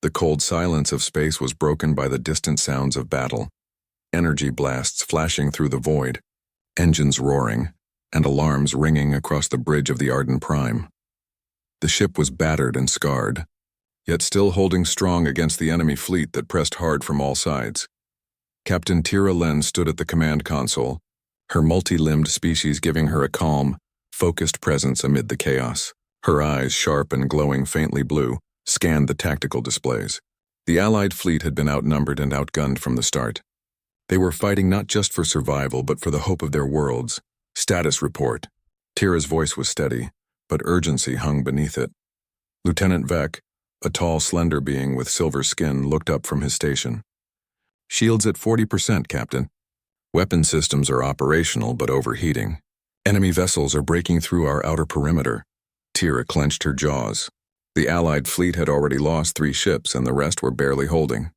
The cold silence of space was broken by the distant sounds of battle. Energy blasts flashing through the void, engines roaring, and alarms ringing across the bridge of the Arden Prime. The ship was battered and scarred, yet still holding strong against the enemy fleet that pressed hard from all sides. Captain Tira Len stood at the command console, her multi-limbed species giving her a calm, focused presence amid the chaos. Her eyes, sharp and glowing faintly blue, scanned the tactical displays. The Allied fleet had been outnumbered and outgunned from the start. They were fighting not just for survival but for the hope of their worlds. Status report. Tira's voice was steady, but urgency hung beneath it. Lieutenant Vec, a tall, slender being with silver skin, looked up from his station. Shields at 40%, Captain. Weapon systems are operational but overheating. Enemy vessels are breaking through our outer perimeter. Tira clenched her jaws. The Allied fleet had already lost 3 ships and the rest were barely holding.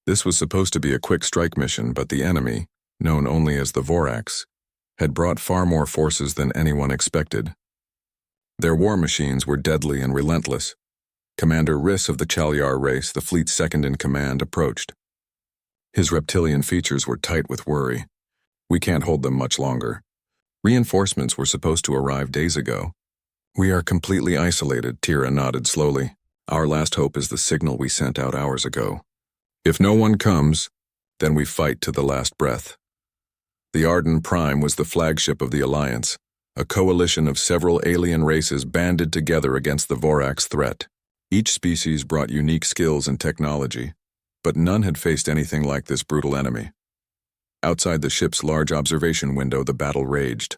This was supposed to be a quick strike mission, but the enemy, known only as the Voraks, had brought far more forces than anyone expected. Their war machines were deadly and relentless. Commander Riss of the Chalyar race, the fleet's second-in-command, approached. His reptilian features were tight with worry. We can't hold them much longer. Reinforcements were supposed to arrive days ago. We are completely isolated, Tira nodded slowly. Our last hope is the signal we sent out hours ago. If no one comes, then we fight to the last breath. The Arden Prime was the flagship of the Alliance, a coalition of several alien races banded together against the Voraks threat. Each species brought unique skills and technology, but none had faced anything like this brutal enemy. Outside the ship's large observation window, the battle raged.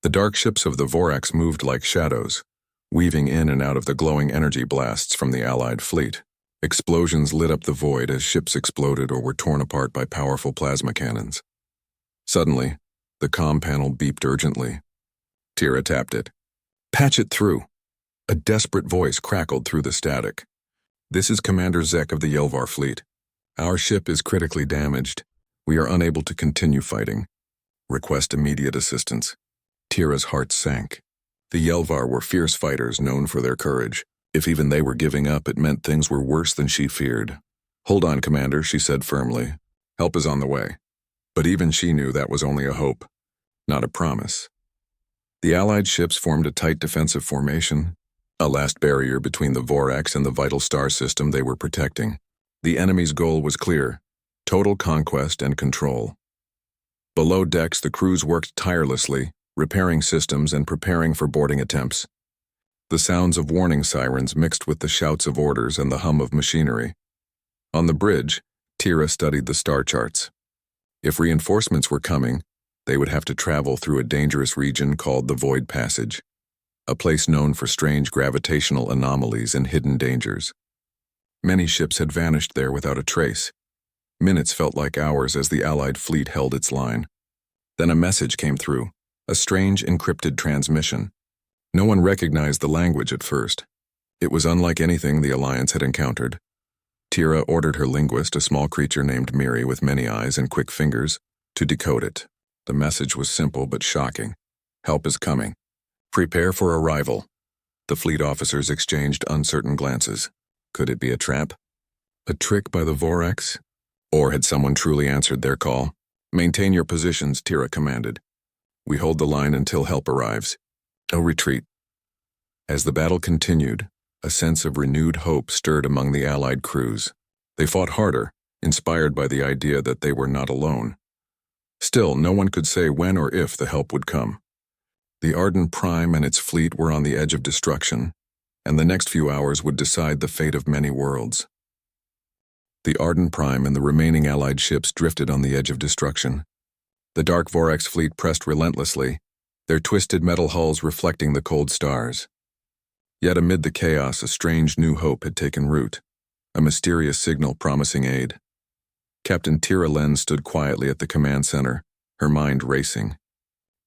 The dark ships of the Voraks moved like shadows, weaving in and out of the glowing energy blasts from the Allied fleet. Explosions lit up the void as ships exploded or were torn apart by powerful plasma cannons. Suddenly, the comm panel beeped urgently. Tira tapped it. Patch it through. A desperate voice crackled through the static. This is Commander Zek of the Yelvar fleet. Our ship is critically damaged. We are unable to continue fighting. Request immediate assistance. Tira's heart sank. The Yelvar were fierce fighters known for their courage. If even they were giving up, it meant things were worse than she feared. Hold on, Commander, she said firmly. Help is on the way. But even she knew that was only a hope, not a promise. The Allied ships formed a tight defensive formation, a last barrier between the Voraks and the vital star system they were protecting. The enemy's goal was clear: total conquest and control. Below decks, the crews worked tirelessly, repairing systems and preparing for boarding attempts. The sounds of warning sirens mixed with the shouts of orders and the hum of machinery. On the bridge, Tira studied the star charts. If reinforcements were coming, they would have to travel through a dangerous region called the Void Passage, a place known for strange gravitational anomalies and hidden dangers. Many ships had vanished there without a trace. Minutes felt like hours as the Allied fleet held its line. Then a message came through, a strange encrypted transmission. No one recognized the language at first. It was unlike anything the Alliance had encountered. Tira ordered her linguist, a small creature named Miri with many eyes and quick fingers, to decode it. The message was simple but shocking. Help is coming. Prepare for arrival. The fleet officers exchanged uncertain glances. Could it be a trap? A trick by the Voraks? Or had someone truly answered their call? Maintain your positions, Tira commanded. We hold the line until help arrives. No retreat. As the battle continued, a sense of renewed hope stirred among the Allied crews. They fought harder, inspired by the idea that they were not alone. Still, no one could say when or if the help would come. The Arden Prime and its fleet were on the edge of destruction, and the next few hours would decide the fate of many worlds. The Arden Prime and the remaining Allied ships drifted on the edge of destruction. The Dark Voraks fleet pressed relentlessly, their twisted metal hulls reflecting the cold stars. Yet amid the chaos, a strange new hope had taken root, a mysterious signal promising aid. Captain Tira Len stood quietly at the command center, her mind racing.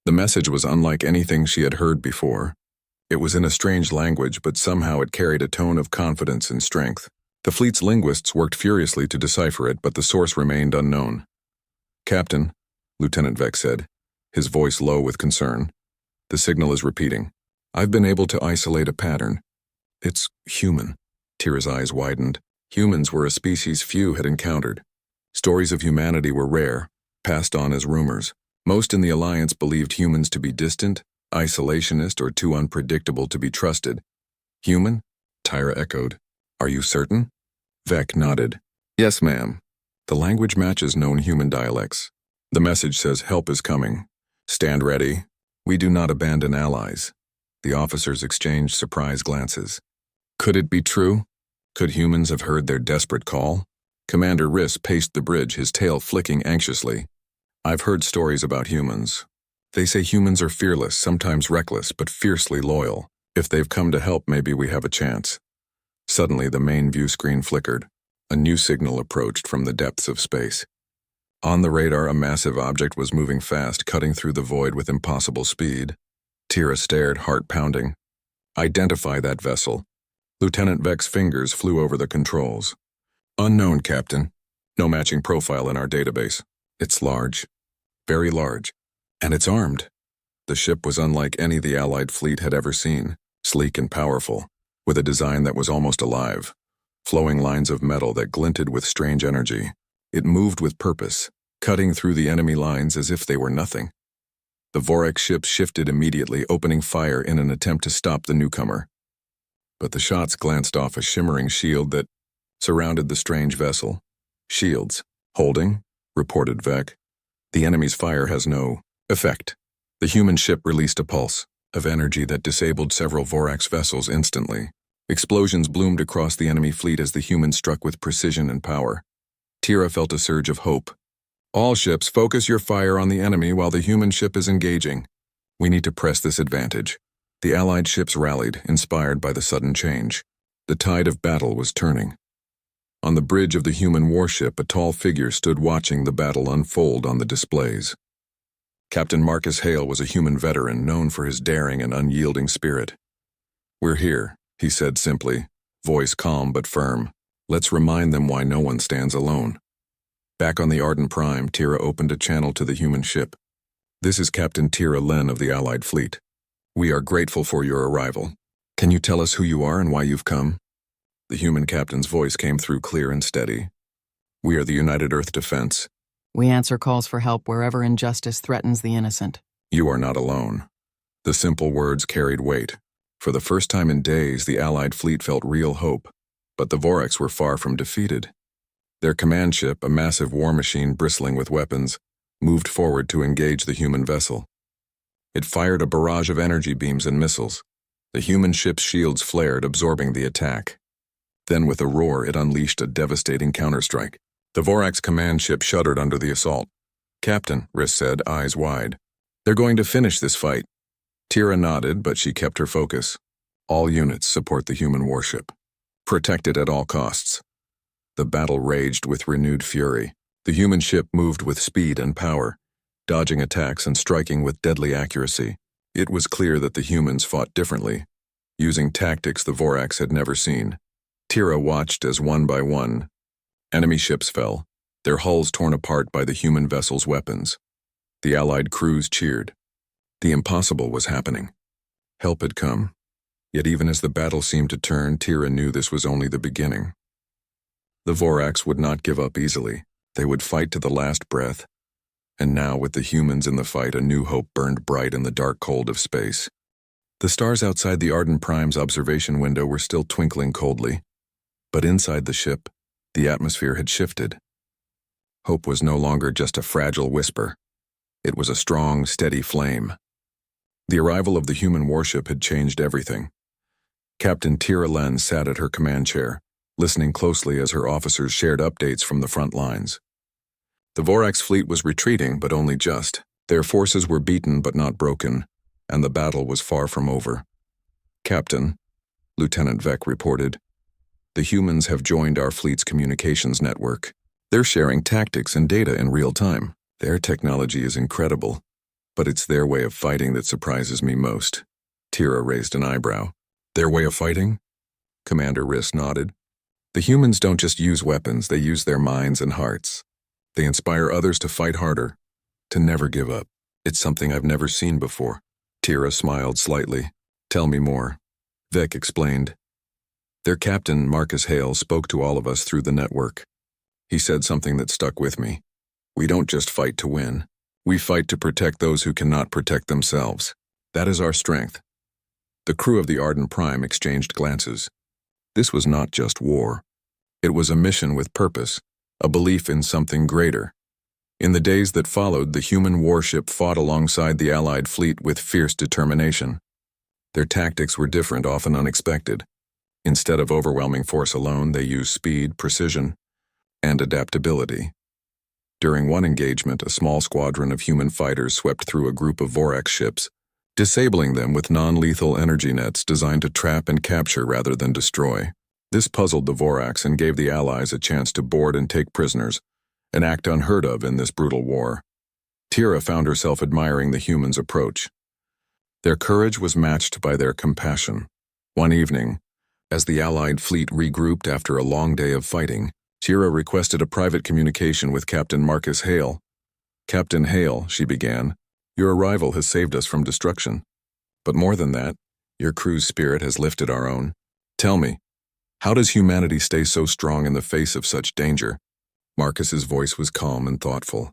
The message was unlike anything she had heard before. It was in a strange language, but somehow it carried a tone of confidence and strength. The fleet's linguists worked furiously to decipher it, but the source remained unknown. Captain, Lieutenant Vec said, his voice low with concern. The signal is repeating. I've been able to isolate a pattern. It's human. Tira's eyes widened. Humans were a species few had encountered. Stories of humanity were rare, passed on as rumors. Most in the Alliance believed humans to be distant, isolationist, or too unpredictable to be trusted. Human? Tyra echoed. Are you certain? Vec nodded. Yes, ma'am. The language matches known human dialects. The message says help is coming. Stand ready. We do not abandon allies. The officers exchanged surprised glances. Could it be true? Could humans have heard their desperate call? Commander Riss paced the bridge, his tail flicking anxiously. I've heard stories about humans. They say humans are fearless, sometimes reckless, but fiercely loyal. If they've come to help, maybe we have a chance. Suddenly, the main view screen flickered. A new signal approached from the depths of space. On the radar, a massive object was moving fast, cutting through the void with impossible speed. Tira stared, heart pounding. Identify that vessel. Lieutenant Vec's fingers flew over the controls. Unknown, Captain. No matching profile in our database. It's large. Very large. And it's armed. The ship was unlike any the Allied fleet had ever seen, sleek and powerful, with a design that was almost alive. Flowing lines of metal that glinted with strange energy. It moved with purpose, cutting through the enemy lines as if they were nothing. The Vorex ship shifted immediately, opening fire in an attempt to stop the newcomer. But the shots glanced off a shimmering shield that surrounded the strange vessel. Shields. Holding, reported Vec. The enemy's fire has no effect. The human ship released a pulse of energy that disabled several Vorax vessels instantly. Explosions bloomed across the enemy fleet as the humans struck with precision and power. Tira felt a surge of hope. All ships, focus your fire on the enemy while the human ship is engaging. We need to press this advantage. The Allied ships rallied, inspired by the sudden change. The tide of battle was turning. On the bridge of the human warship, a tall figure stood watching the battle unfold on the displays. Captain Marcus Hale was a human veteran known for his daring and unyielding spirit. We're here, he said simply, voice calm but firm. Let's remind them why no one stands alone. Back on the Arden Prime, Tira opened a channel to the human ship. This is Captain Tira Len of the Allied fleet. We are grateful for your arrival. Can you tell us who you are and why you've come? The human captain's voice came through clear and steady. We are the United Earth Defense. We answer calls for help wherever injustice threatens the innocent. You are not alone. The simple words carried weight. For the first time in days, the Allied fleet felt real hope. But the Vorex were far from defeated. Their command ship, a massive war machine bristling with weapons, moved forward to engage the human vessel. It fired a barrage of energy beams and missiles. The human ship's shields flared, absorbing the attack. Then with a roar, it unleashed a devastating counterstrike. The Vorax command ship shuddered under the assault. Captain, Riss said, eyes wide. They're going to finish this fight. Tira nodded, but she kept her focus. All units support the human warship. Protect it at all costs. The battle raged with renewed fury. The human ship moved with speed and power, dodging attacks and striking with deadly accuracy. It was clear that the humans fought differently, using tactics the Vorax had never seen. Tira watched as one by one, enemy ships fell, their hulls torn apart by the human vessel's weapons. The Allied crews cheered. The impossible was happening. Help had come. Yet even as the battle seemed to turn, Tira knew this was only the beginning. The Vorax would not give up easily. They would fight to the last breath. And now, with the humans in the fight, a new hope burned bright in the dark cold of space. The stars outside the Arden Prime's observation window were still twinkling coldly. But inside the ship, the atmosphere had shifted. Hope was no longer just a fragile whisper. It was a strong, steady flame. The arrival of the human warship had changed everything. Captain Tira Len sat at her command chair, listening closely as her officers shared updates from the front lines. The Vorax fleet was retreating, but only just. Their forces were beaten but not broken, and the battle was far from over. Captain, Lieutenant Vec reported, the humans have joined our fleet's communications network. They're sharing tactics and data in real time. Their technology is incredible, but it's their way of fighting that surprises me most. Tira raised an eyebrow. Their way of fighting? Commander Riss nodded. The humans don't just use weapons, they use their minds and hearts. They inspire others to fight harder, to never give up. It's something I've never seen before. Tira smiled slightly. Tell me more. Vec explained. Their captain, Marcus Hale, spoke to all of us through the network. He said something that stuck with me. We don't just fight to win. We fight to protect those who cannot protect themselves. That is our strength. The crew of the Arden Prime exchanged glances. This was not just war. It was a mission with purpose, a belief in something greater. In the days that followed, the human warship fought alongside the Allied fleet with fierce determination. Their tactics were different, often unexpected. Instead of overwhelming force alone, they used speed, precision, and adaptability. During one engagement, a small squadron of human fighters swept through a group of Vorx ships, disabling them with non-lethal energy nets designed to trap and capture rather than destroy. This puzzled the Vorx and gave the Allies a chance to board and take prisoners, an act unheard of in this brutal war. Tira found herself admiring the humans' approach. Their courage was matched by their compassion. One evening, as the Allied fleet regrouped after a long day of fighting, Tira requested a private communication with Captain Marcus Hale. "Captain Hale," she began, "your arrival has saved us from destruction. But more than that, your crew's spirit has lifted our own. Tell me, how does humanity stay so strong in the face of such danger?" Marcus's voice was calm and thoughtful.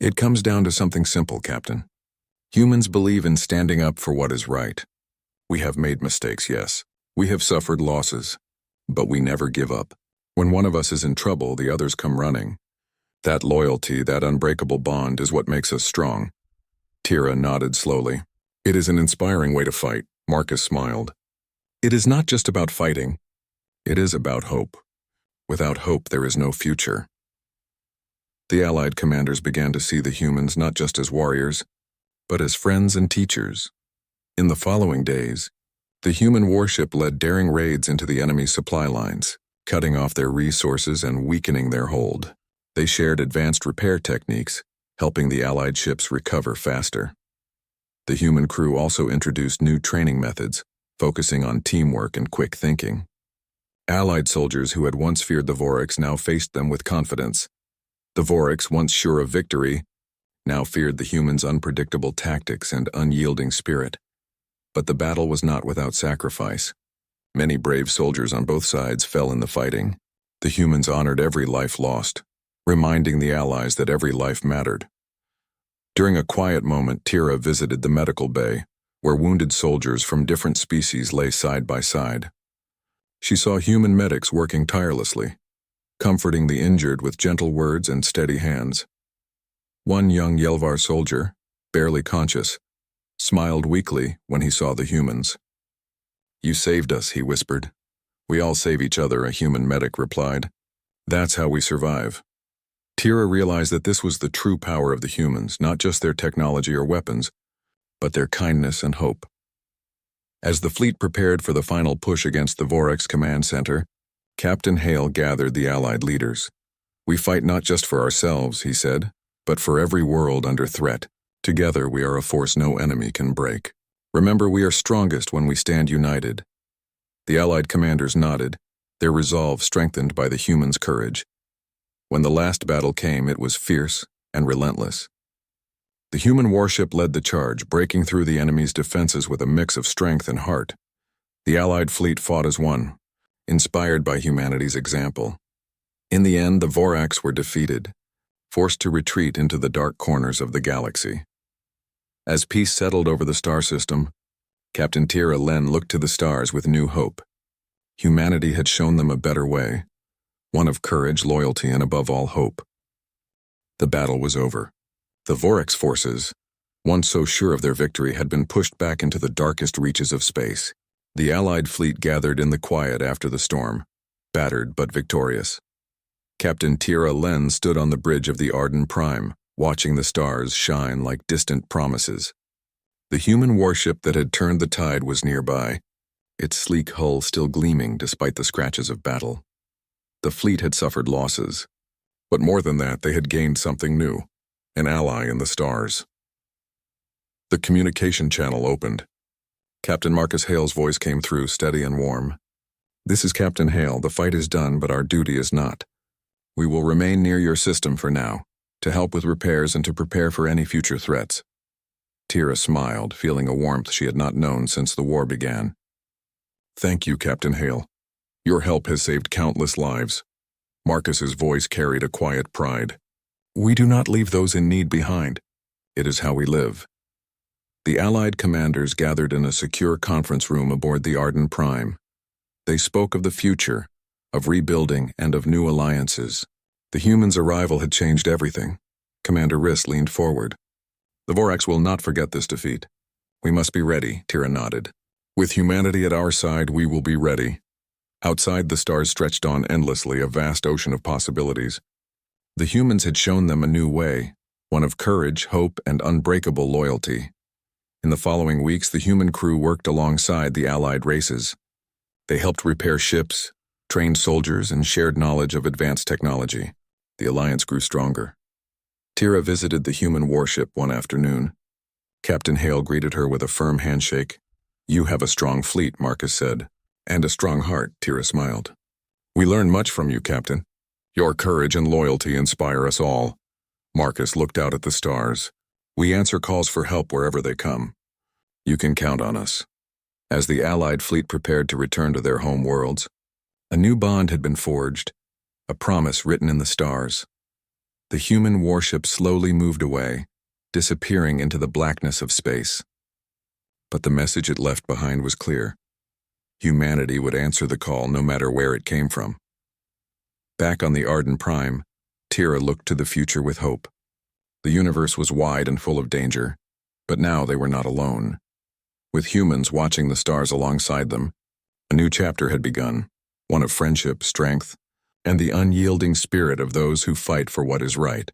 "It comes down to something simple, Captain. Humans believe in standing up for what is right. We have made mistakes, yes. We have suffered losses. But we never give up. When one of us is in trouble, the others come running. That loyalty, that unbreakable bond is what makes us strong." Tira nodded slowly. "It is an inspiring way to fight," Marcus smiled. "It is not just about fighting. It is about hope. Without hope, there is no future." The Allied commanders began to see the humans not just as warriors, but as friends and teachers. In the following days, the human warship led daring raids into the enemy's supply lines, cutting off their resources and weakening their hold. They shared advanced repair techniques, helping the Allied ships recover faster. The human crew also introduced new training methods, focusing on teamwork and quick thinking. Allied soldiers who had once feared the Vorx now faced them with confidence. The Vorx, once sure of victory, now feared the humans' unpredictable tactics and unyielding spirit. But the battle was not without sacrifice. Many brave soldiers on both sides fell in the fighting. The humans honored every life lost, reminding the Allies that every life mattered. During a quiet moment, Tira visited the medical bay, where wounded soldiers from different species lay side by side. She saw human medics working tirelessly, comforting the injured with gentle words and steady hands. One young Yelvar soldier, barely conscious, smiled weakly when he saw the humans. "You saved us," he whispered. "We all save each other," a human medic replied. "That's how we survive." Tira realized that this was the true power of the humans, not just their technology or weapons, but their kindness and hope. As the fleet prepared for the final push against the Vorx command center, Captain Hale gathered the Allied leaders. "We fight not just for ourselves," he said, "but for every world under threat. Together we are a force no enemy can break. Remember, we are strongest when we stand united." The Allied commanders nodded, their resolve strengthened by the humans' courage. When the last battle came, it was fierce and relentless. The human warship led the charge, breaking through the enemy's defenses with a mix of strength and heart. The Allied fleet fought as one, inspired by humanity's example. In the end, the Vorx were defeated, forced to retreat into the dark corners of the galaxy. As peace settled over the star system, Captain Tira Len looked to the stars with new hope. Humanity had shown them a better way, one of courage, loyalty, and above all, hope. The battle was over. The Vorx forces, once so sure of their victory, had been pushed back into the darkest reaches of space. The Allied fleet gathered in the quiet after the storm, battered but victorious. Captain Tira Len stood on the bridge of the Arden Prime, watching the stars shine like distant promises. The human warship that had turned the tide was nearby, its sleek hull still gleaming despite the scratches of battle. The fleet had suffered losses, but more than that, they had gained something new, an ally in the stars. The communication channel opened. Captain Marcus Hale's voice came through, steady and warm. "This is Captain Hale. The fight is done, but our duty is not. We will remain near your system for now, to help with repairs and to prepare for any future threats." Tira smiled, feeling a warmth she had not known since the war began. "Thank you, Captain Hale. Your help has saved countless lives. Marcus's voice carried a quiet pride. We do not leave those in need behind. It is how we live. The Allied commanders gathered in a secure conference room aboard the Arden Prime. They spoke of the future, of rebuilding, and of new alliances. The humans' arrival had changed everything. Commander Riss leaned forward. The Voraks will not forget this defeat. We must be ready, Tira nodded. With humanity at our side, we will be ready. Outside, the stars stretched on endlessly, a vast ocean of possibilities. The humans had shown them a new way, one of courage, hope, and unbreakable loyalty. In the following weeks, the human crew worked alongside the Allied races. They helped repair ships, trained soldiers, and shared knowledge of advanced technology. The alliance grew stronger. Tira visited the human warship one afternoon. Captain Hale greeted her with a firm handshake. You have a strong fleet, Marcus said. And a strong heart, Tira smiled. We learn much from you, Captain. Your courage and loyalty inspire us all. Marcus looked out at the stars. We answer calls for help wherever they come. You can count on us. As the Allied fleet prepared to return to their home worlds, a new bond had been forged, a promise written in the stars. The human warship slowly moved away, disappearing into the blackness of space. But the message it left behind was clear. Humanity would answer the call no matter where it came from. Back on the Arden Prime, Tira looked to the future with hope. The universe was wide and full of danger, but now they were not alone. With humans watching the stars alongside them, a new chapter had begun, one of friendship, strength, and the unyielding spirit of those who fight for what is right.